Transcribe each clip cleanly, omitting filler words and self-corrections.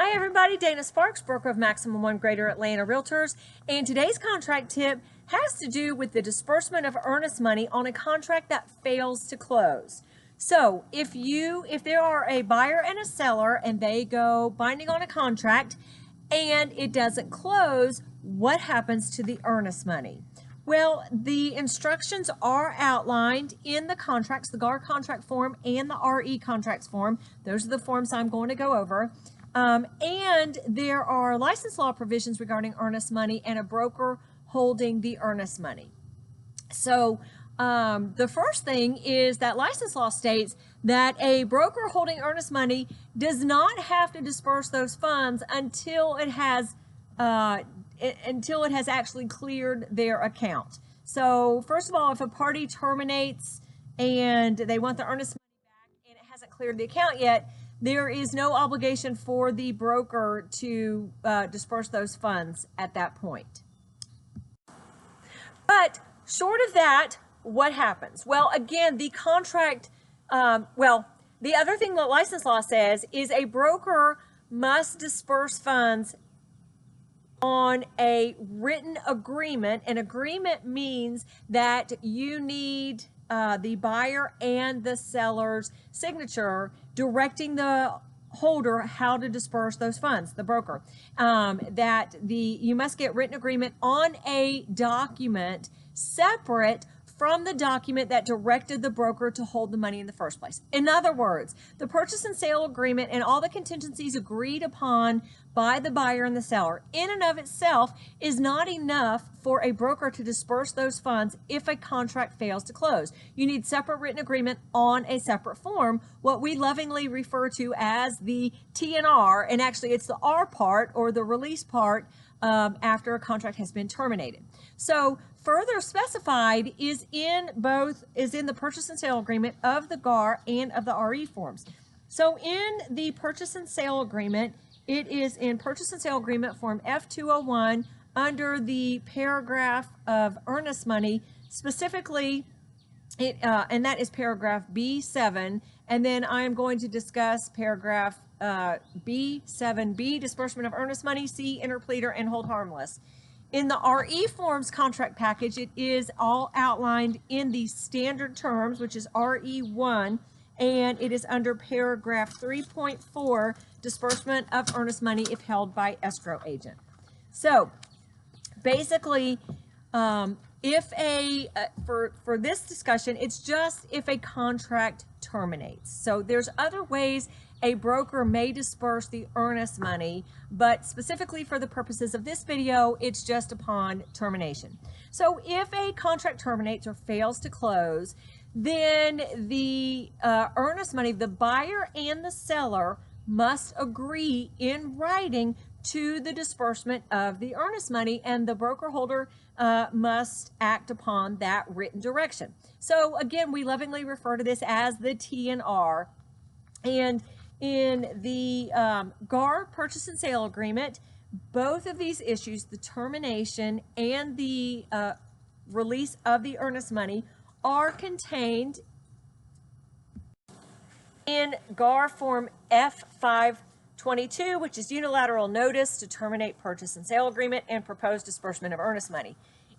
Hi everybody, Dana Sparks, broker of Maximum One Greater Atlanta Realtors, and today's contract tip has to do with the disbursement of earnest money on a contract that fails to close. So if there are a buyer and a seller and they go binding on a contract and it doesn't close, what happens to the earnest money? Well, the instructions are outlined in the contracts, the GAR contract form and the RE contracts form. Those are the forms I'm going to go over. And there are license law provisions regarding earnest money and a broker holding the earnest money. So the first thing is that license law states that a broker holding earnest money does not have to disperse those funds until it has actually cleared their account. So first of all, if a party terminates and they want the earnest money back and it hasn't cleared the account yet, there is no obligation for the broker to disperse those funds at that point. But short of that, what happens? Well, again, the contract, the other thing that license law says is a broker must disperse funds on a written agreement. An agreement means that you need the buyer and the seller's signature directing the holder how to disperse those funds, the broker. You must get written agreement on a document separate from the document that directed the broker to hold the money in the first place. In other words, the purchase and sale agreement and all the contingencies agreed upon by the buyer and the seller in and of itself is not enough for a broker to disperse those funds if a contract fails to close. You need separate written agreement on a separate form, what we lovingly refer to as the T&R, and actually it's the R part or the release part after a contract has been terminated. So further specified is in the purchase and sale agreement of the GAR and of the RE forms. So in the purchase and sale agreement, it is in purchase and sale agreement form F201 under the paragraph of earnest money, specifically, and that is paragraph B7. And then I'm going to discuss paragraph B7B, disbursement of earnest money, C, interpleader, and hold harmless. In the RE forms contract package, it is all outlined in the standard terms, which is RE1, and it is under paragraph 3.4, disbursement of earnest money if held by escrow agent. So basically, for this discussion, it's just if a contract terminates. So there's other ways a broker may disperse the earnest money, but specifically for the purposes of this video, it's just upon termination. So if a contract terminates or fails to close, then the earnest money, the buyer and the seller must agree in writing to the disbursement of the earnest money, and the broker holder must act upon that written direction. So again, we lovingly refer to this as the T&R. And in the GAR purchase and sale agreement, both of these issues, the termination and the release of the earnest money, are contained in GAR form F522, which is unilateral notice to terminate purchase and sale agreement and proposed disbursement of earnest money.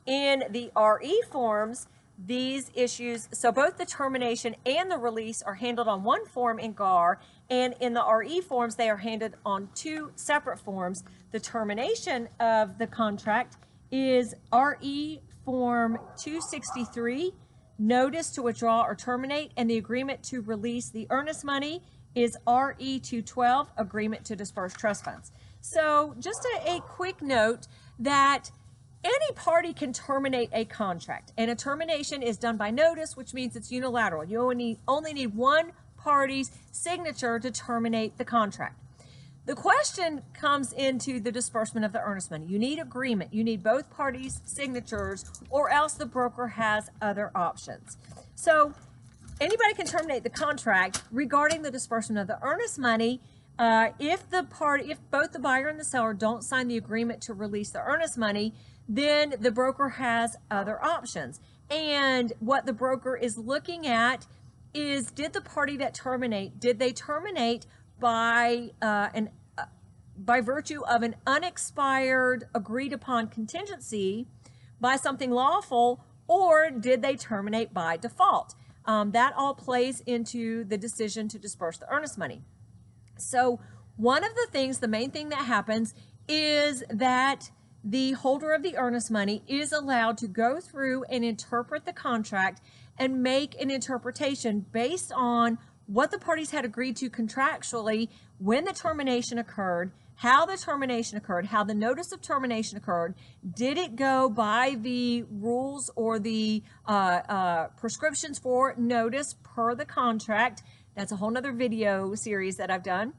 In the RE forms, these issues, so both the termination and the release are handled on one form in GAR, and in the RE forms, they are handled on two separate forms. The termination of the contract is RE form 263, notice to withdraw or terminate, and the agreement to release the earnest money is RE 212, agreement to disperse trust funds. So just a quick note that any party can terminate a contract, and a termination is done by notice, which means it's unilateral. You only need one party's signature to terminate the contract. The question comes into the disbursement of the earnest money. You need agreement. You need both parties' signatures, or else the broker has other options. So anybody can terminate the contract regarding the disbursement of the earnest money if both the buyer and the seller don't sign the agreement to release the earnest money. Then the broker has other options. And what the broker is looking at is, did the party that terminate, did they terminate by by virtue of an unexpired agreed upon contingency by something lawful, or did they terminate by default? That all plays into the decision to disperse the earnest money. So one of the things, the main thing that happens is that the holder of the earnest money is allowed to go through and interpret the contract and make an interpretation based on what the parties had agreed to contractually, when the termination occurred, how the termination occurred, how the notice of termination occurred, did it go by the rules or the prescriptions for notice per the contract. That's a whole nother video series that I've done.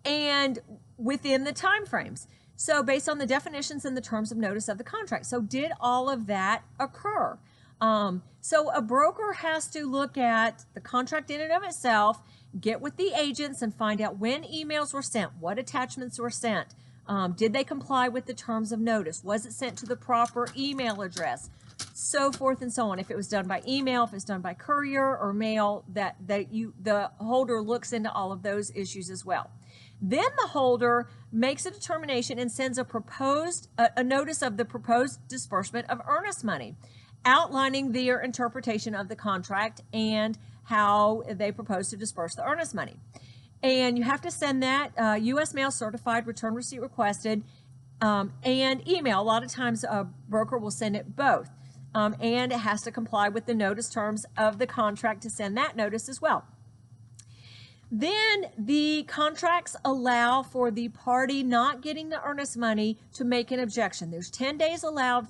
And within the time frames. So based on the definitions and the terms of notice of the contract. So did all of that occur? So a broker has to look at the contract in and of itself, get with the agents and find out when emails were sent, what attachments were sent, did they comply with the terms of notice, was it sent to the proper email address, so forth and so on. If it was done by email, if it's done by courier or mail, the holder looks into all of those issues as well. Then the holder makes a determination and sends a notice of the proposed disbursement of earnest money, outlining their interpretation of the contract and how they propose to disperse the earnest money. And you have to send that U.S. mail certified, return receipt requested, and email. A lot of times a broker will send it both. And it has to comply with the notice terms of the contract to send that notice as well. Then the contracts allow for the party not getting the earnest money to make an objection. There's 10 days allowed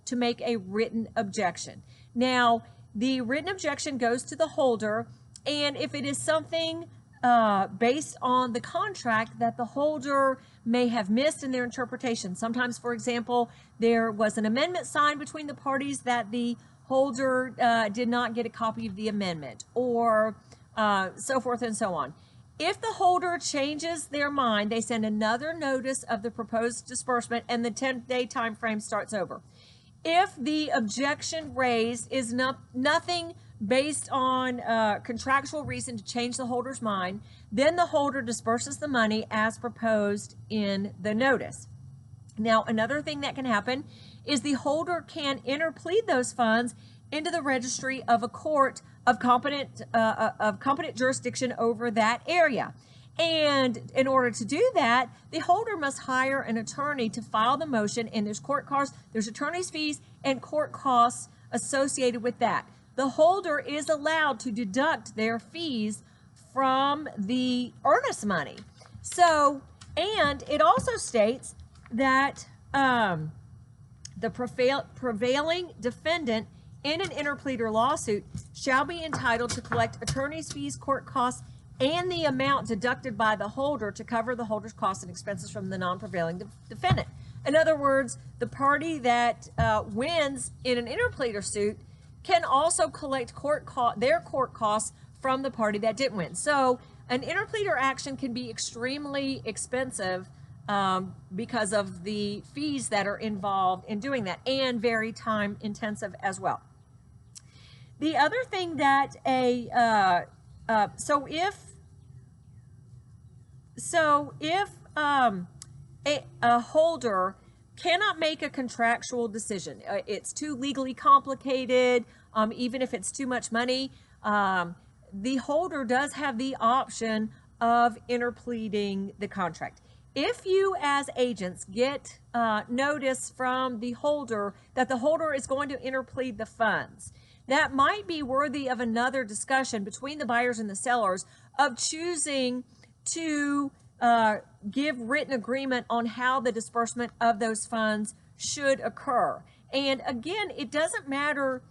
to make a written objection. Now, the written objection goes to the holder, and if it is something based on the contract that the holder may have missed in their interpretation. Sometimes, for example, there was an amendment signed between the parties that the holder did not get a copy of the amendment, or so forth and so on. If the holder changes their mind, they send another notice of the proposed disbursement, and the 10-day time frame starts over. If the objection raised is nothing based on contractual reason to change the holder's mind, then the holder disperses the money as proposed in the notice. Now, another thing that can happen is the holder can interplead those funds into the registry of a court of competent jurisdiction over that area. And in order to do that, the holder must hire an attorney to file the motion, and there's court costs, there's attorney's fees, and court costs associated with that. The holder is allowed to deduct their fees from the earnest money. So, and it also states that the prevailing defendant in an interpleader lawsuit shall be entitled to collect attorney's fees, court costs, and the amount deducted by the holder to cover the holder's costs and expenses from the non-prevailing defendant. In other words, the party that wins in an interpleader suit can also collect their court costs from the party that didn't win. So an interpleader action can be extremely expensive because of the fees that are involved in doing that, and very time intensive as well. The other thing that a holder cannot make a contractual decision, it's too legally complicated, even if it's too much money, the holder does have the option of interpleading the contract. If you as agents get notice from the holder that the holder is going to interplead the funds, that might be worthy of another discussion between the buyers and the sellers of choosing to give written agreement on how the disbursement of those funds should occur. And again, it doesn't matter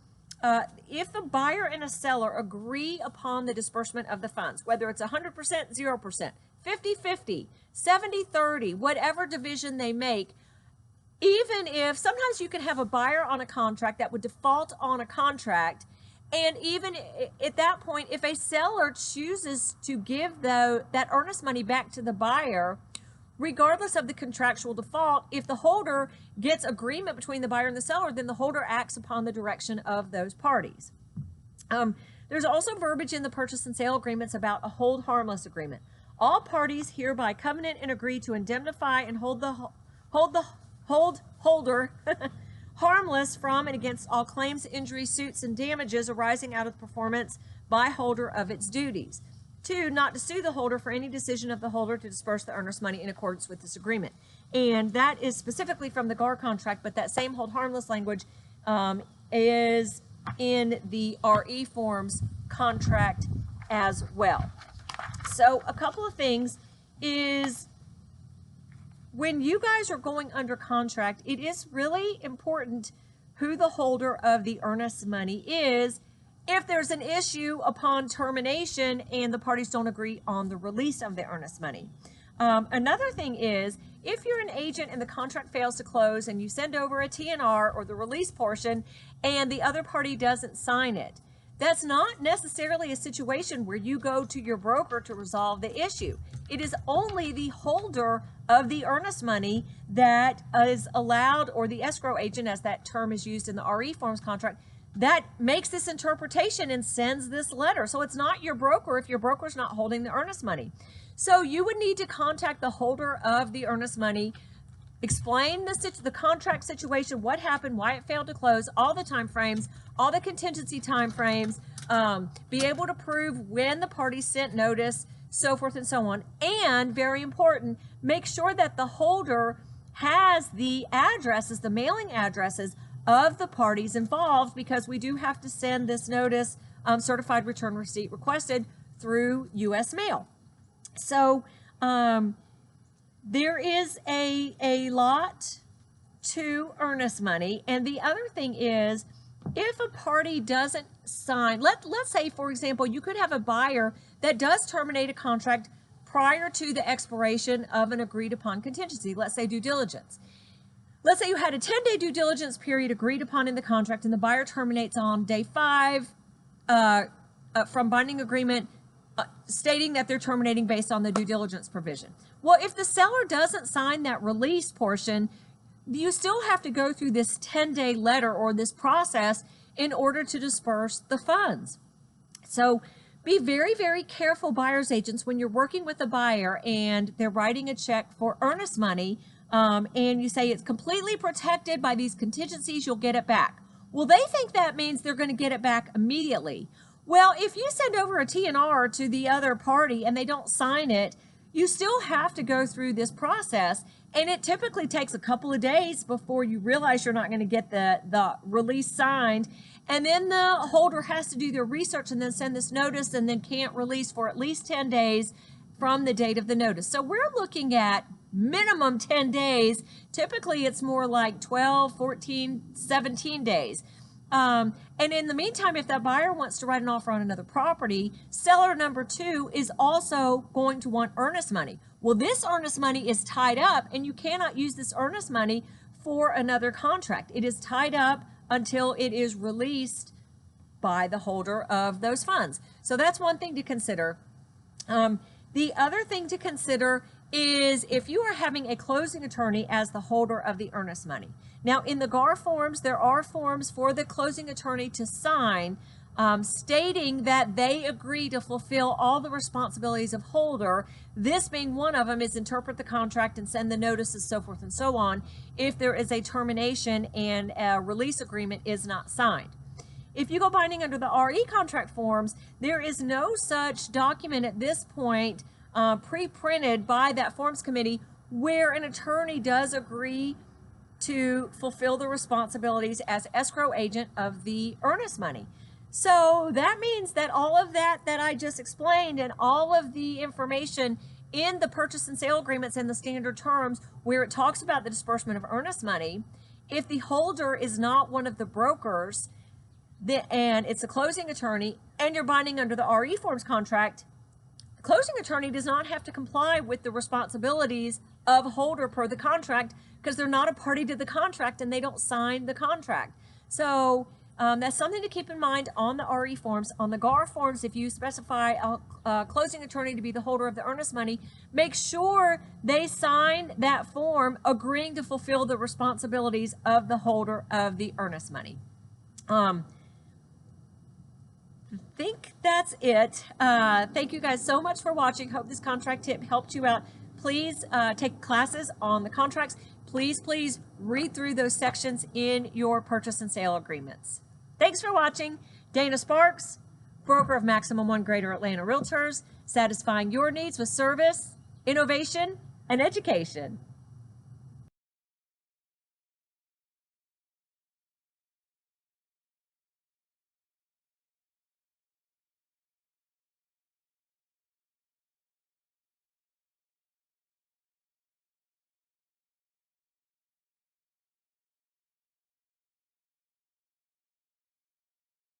if the buyer and a seller agree upon the disbursement of the funds, whether it's 100%, 0%, 50-50, 70-30, whatever division they make. Even if sometimes you can have a buyer on a contract that would default on a contract, and even at that point, if a seller chooses to give that earnest money back to the buyer, regardless of the contractual default, if the holder gets agreement between the buyer and the seller, then the holder acts upon the direction of those parties. There's also verbiage in the purchase and sale agreements about a hold harmless agreement. All parties hereby covenant and agree to indemnify and hold holder harmless from and against all claims, injuries, suits, and damages arising out of the performance by holder of its duties. 2, not to sue the holder for any decision of the holder to disperse the earnest money in accordance with this agreement. And that is specifically from the GAR contract, but that same hold harmless language is in the RE forms contract as well. So a couple of things is, when you guys are going under contract, it is really important who the holder of the earnest money is if there's an issue upon termination and the parties don't agree on the release of the earnest money. Another thing is, if you're an agent and the contract fails to close and you send over a TNR or the release portion and the other party doesn't sign it, that's not necessarily a situation where you go to your broker to resolve the issue. It is only the holder of the earnest money that is allowed, or the escrow agent, as that term is used in the RE forms contract, that makes this interpretation and sends this letter. So it's not your broker if your broker's not holding the earnest money. So you would need to contact the holder of the earnest money, explain the contract situation, what happened, why it failed to close, all the time frames, all the contingency time frames, be able to prove when the parties sent notice, so forth and so on. And very important, make sure that the holder has the addresses, the mailing addresses of the parties involved, because we do have to send this notice, certified return receipt requested, through U.S. mail. So there is a lot to earnest money. And the other thing is, if a party doesn't sign, let's say, for example, you could have a buyer that does terminate a contract prior to the expiration of an agreed upon contingency, let's say due diligence. Let's say you had a 10-day due diligence period agreed upon in the contract, and the buyer terminates on day 5 from binding agreement, stating that they're terminating based on the due diligence provision. Well, if the seller doesn't sign that release portion, you still have to go through this 10-day letter or this process in order to disperse the funds. So be very, very careful, buyer's agents, when you're working with a buyer and they're writing a check for earnest money, and you say it's completely protected by these contingencies, you'll get it back. Well, they think that means they're going to get it back immediately. Well, if you send over a TNR to the other party and they don't sign it, you still have to go through this process, and it typically takes a couple of days before you realize you're not going to get the release signed, and then the holder has to do their research and then send this notice and then can't release for at least 10 days from the date of the notice. So we're looking at minimum 10 days. Typically, it's more like 12, 14, 17 days. And in the meantime, if that buyer wants to write an offer on another property, seller number 2 is also going to want earnest money. Well, this earnest money is tied up, and you cannot use this earnest money for another contract. It is tied up until it is released by the holder of those funds. So that's one thing to consider. The other thing to consider is if you are having a closing attorney as the holder of the earnest money. Now, in the GAR forms, there are forms for the closing attorney to sign, stating that they agree to fulfill all the responsibilities of holder. This being one of them is interpret the contract and send the notices, so forth and so on, if there is a termination and a release agreement is not signed. If you go binding under the RE contract forms, there is no such document at this point pre-printed by that forms committee where an attorney does agree to fulfill the responsibilities as escrow agent of the earnest money. So that means that all of that I just explained and all of the information in the purchase and sale agreements and the standard terms where it talks about the disbursement of earnest money, if the holder is not one of the brokers and it's a closing attorney and you're binding under the RE forms contract, the closing attorney does not have to comply with the responsibilities of holder per the contract because they're not a party to the contract and they don't sign the contract. So that's something to keep in mind on the RE forms. On the GAR forms, if you specify a closing attorney to be the holder of the earnest money, make sure they sign that form agreeing to fulfill the responsibilities of the holder of the earnest money. I think that's that's it. Thank you guys so much for watching. Hope this contract tip helped you out. Please take classes on the contracts. Please read through those sections in your purchase and sale agreements. Thanks for watching. Dana Sparks, broker of Maximum One Greater Atlanta Realtors, satisfying your needs with service, innovation, and education.